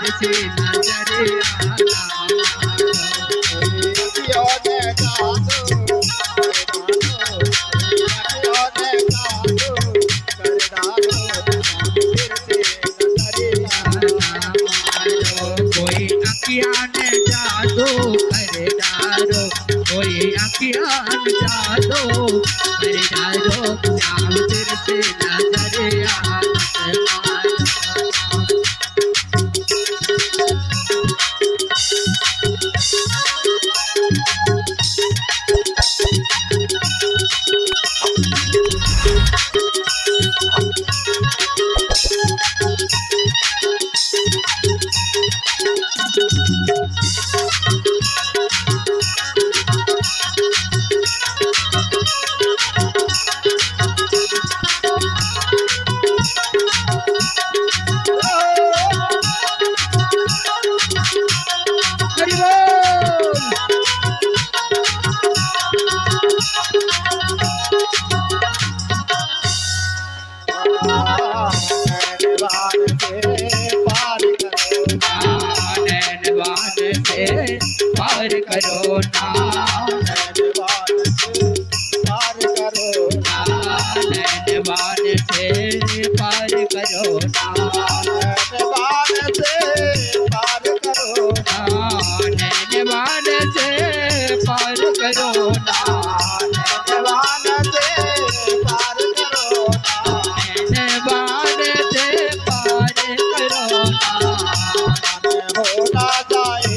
फिर से नजर कोई अखियान जादू कर डारो, कोई अखियान जादू कर डारो, श्याम फिर से नजर पार करो ना, पार करो ना, नैनवान से पार करो ना, नैनवान से पार करो ना, नैनवान से पार करो ना, नैनवान से पार करो ना, नैनवान से पार करो ना, होना जाए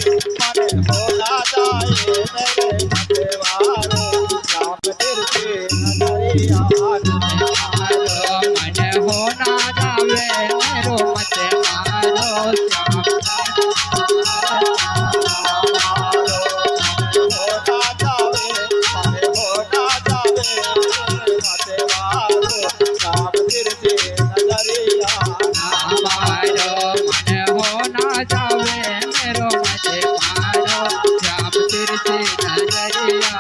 होना जाए मेरे मतवारो, श्याम फिर से नजरिया मन होना जावे मेरो मत मारो, श्याम होना जावे मतवारो, श्याम फिर से नजरिया मारो, मन होना जावे मेरो मत मारो, श्याम फिर से नजरिया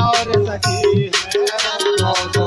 और सखी है